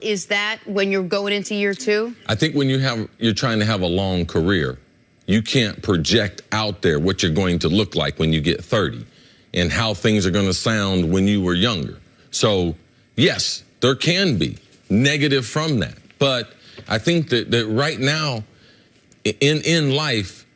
Is that when you're going into year two? I think when you're trying to have a long career, you can't project out there what you're going to look like when you get 30 and how things are going to sound when you were younger. So, yes, there can be negative from that. But I think that right now in life,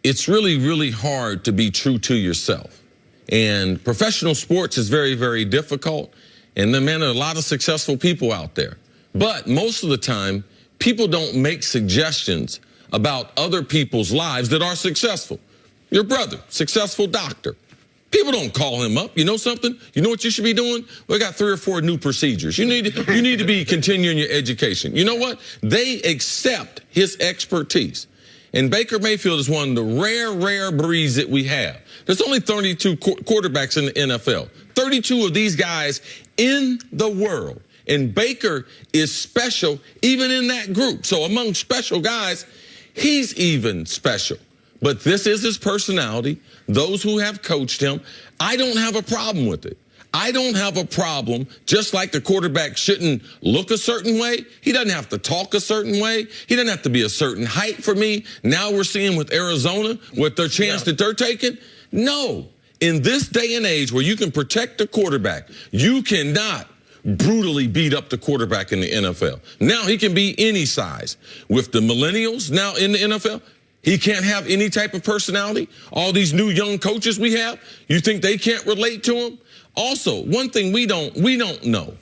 it's really, really hard to be true to yourself. And professional sports is very, very difficult. And then, man, there are a lot of successful people out there. But most of the time, people don't make suggestions about other people's lives that are successful. Your brother, successful doctor. People don't call him up. You know something? You know what you should be doing? We got 3 or 4 new procedures. You need to be continuing your education. You know what? They accept his expertise. And Baker Mayfield is one of the rare breeds that we have. There's only 32 quarterbacks in the NFL. 32 of these guys in the world. And Baker is special even in that group. So among special guys, he's even special. But this is his personality. Those who have coached him, I don't have a problem with it. I don't have a problem, just like the quarterback shouldn't look a certain way. He doesn't have to talk a certain way. He doesn't have to be a certain height for me. Now we're seeing with Arizona, with their chance that they're taking. No. In this day and age where you can protect the quarterback, you cannot brutally beat up the quarterback in the NFL. Now he can be any size. With the millennials now in the NFL, he can't have any type of personality. All these new young coaches we have, you think they can't relate to him? Also, one thing we don't know.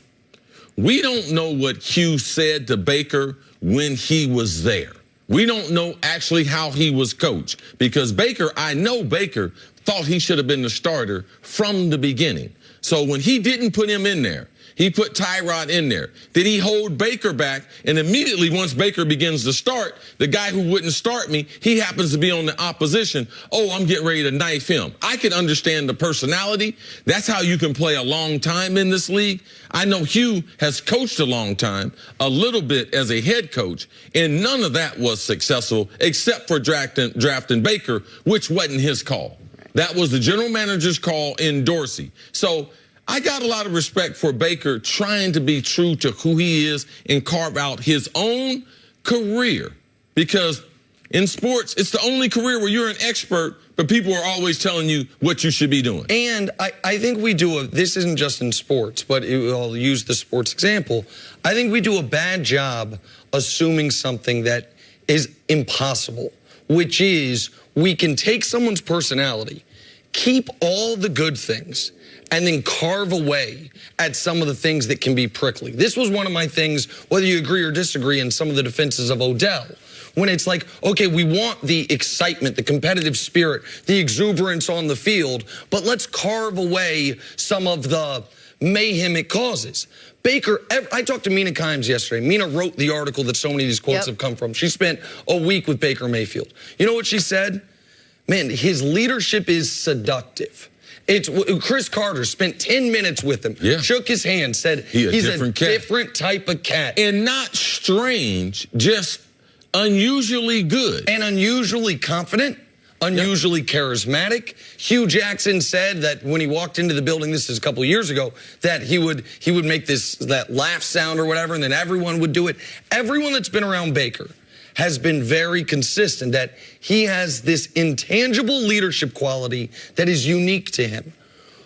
We don't know what Hugh said to Baker when he was there. We don't know actually how he was coached because I know Baker thought he should have been the starter from the beginning. So when he didn't put him in there, he put Tyrod in there. Did he hold Baker back? And immediately once Baker begins to start, the guy who wouldn't start me, he happens to be on the opposition. Oh, I'm getting ready to knife him. I can understand the personality. That's how you can play a long time in this league. I know Hugh has coached a long time, a little bit as a head coach, and none of that was successful except for drafting Baker, which wasn't his call. That was the general manager's call in Dorsey. So I got a lot of respect for Baker trying to be true to who he is and carve out his own career. Because in sports, it's the only career where you're an expert, but people are always telling you what you should be doing. And I think we do this isn't just in sports, but I'll use the sports example. I think we do a bad job assuming something that is impossible, which is we can take someone's personality, keep all the good things, and then carve away at some of the things that can be prickly. This was one of my things, whether you agree or disagree, in some of the defenses of Odell. When it's like, okay, we want the excitement, the competitive spirit, the exuberance on the field, but let's carve away some of the mayhem it causes. Baker, I talked to Mina Kimes yesterday. Mina wrote the article that so many of these quotes have come from. She spent a week with Baker Mayfield. You know what she said? Man, his leadership is seductive. Chris Carter spent 10 minutes with him, shook his hand, said he's a different type of cat. And not strange, just unusually good. And unusually confident, unusually charismatic. Hugh Jackson said that when he walked into the building, this is a couple of years ago, that he would make that laugh sound or whatever, and then everyone would do it. Everyone that's been around Baker has been very consistent that he has this intangible leadership quality that is unique to him.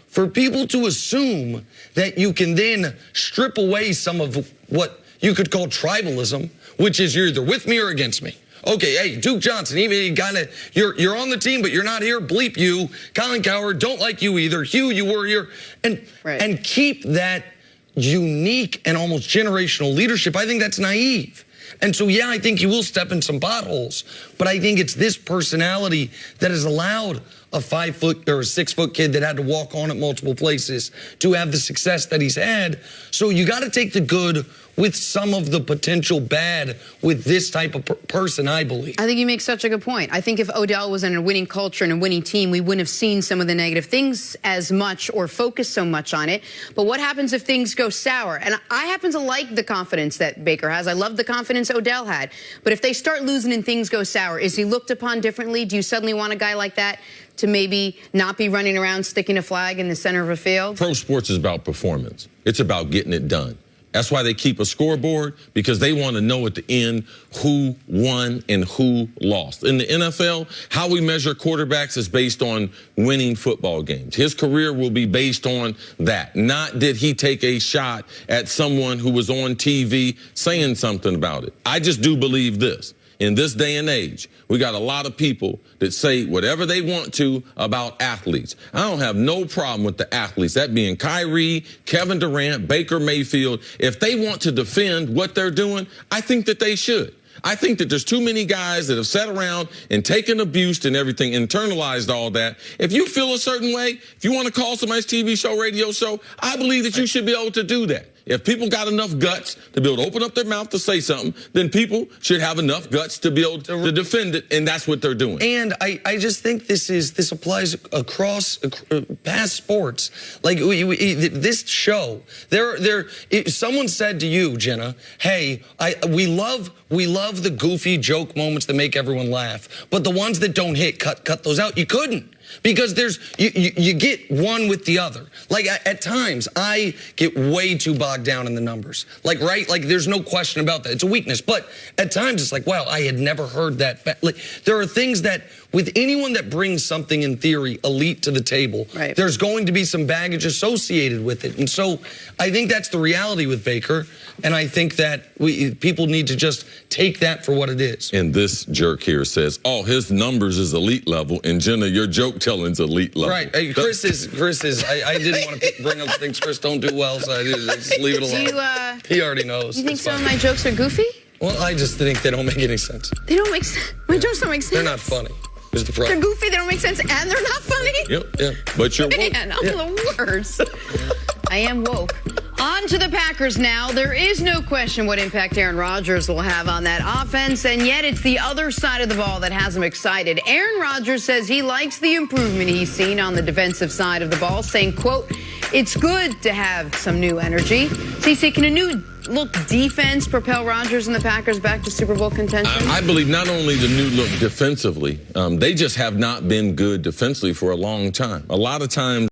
For people to assume that you can then strip away some of what you could call tribalism, which is you're either with me or against me. Okay, hey, Duke Johnson, you're on the team, but you're not here. Bleep you. Colin Cowherd, don't like you either. Hugh, you were here. And keep that unique and almost generational leadership. I think that's naive. And so, yeah, I think he will step in some potholes, but I think it's this personality that has allowed a 5-foot or a 6-foot kid that had to walk on at multiple places to have the success that he's had. So you got to take the good with some of the potential bad with this type of person, I believe. I think you make such a good point. I think if Odell was in a winning culture and a winning team, we wouldn't have seen some of the negative things as much or focused so much on it. But what happens if things go sour? And I happen to like the confidence that Baker has. I love the confidence Odell had. But if they start losing and things go sour, is he looked upon differently? Do you suddenly want a guy like that to maybe not be running around sticking a flag in the center of a field? Pro sports is about performance. It's about getting it done. That's why they keep a scoreboard, because they want to know at the end who won and who lost. In the NFL, how we measure quarterbacks is based on winning football games. His career will be based on that. Not did he take a shot at someone who was on TV saying something about it. I just do believe this. In this day and age, we got a lot of people that say whatever they want to about athletes. I don't have no problem with the athletes, that being Kyrie, Kevin Durant, Baker Mayfield. If they want to defend what they're doing, I think that they should. I think that there's too many guys that have sat around and taken abuse and everything, internalized all that. If you feel a certain way, if you want to call somebody's TV show, radio show, I believe that you should be able to do that. If people got enough guts to be able to open up their mouth to say something, then people should have enough guts to be able to defend it, and that's what they're doing. And I just think this applies across past sports. Like this show, someone said to you, Jenna, "Hey, we love the goofy joke moments that make everyone laugh, but the ones that don't hit, cut those out." You couldn't. Because you get one with the other. Like at times, I get way too bogged down in the numbers. Like, right? Like there's no question about that. It's a weakness. But at times it's like, wow, I had never heard that. Like there are things that with anyone that brings something in theory elite to the table, right, there's going to be some baggage associated with it. And so I think that's the reality with Baker. And I think that people need to just take that for what it is. And this jerk here says, oh, his numbers is elite level. And Jenna, your joke telling's elite level. Right. Hey, Chris is, I didn't want to bring up things Chris don't do well, so I just leave it alone. He already knows. You think some of my jokes are goofy? Well, I just think they don't make any sense. They don't make sense. My jokes don't make sense. They're not funny. Is the problem. They're goofy, they don't make sense, and they're not funny? Yep, yeah. But you're woke. Man, I'm the worst. I am woke. On to the Packers now. There is no question what impact Aaron Rodgers will have on that offense, and yet it's the other side of the ball that has him excited. Aaron Rodgers says he likes the improvement he's seen on the defensive side of the ball, saying, quote, "It's good to have some new energy." CC, can a new look defense propel Rodgers and the Packers back to Super Bowl contention? I believe not only the new look defensively, they just have not been good defensively for a long time. A lot of times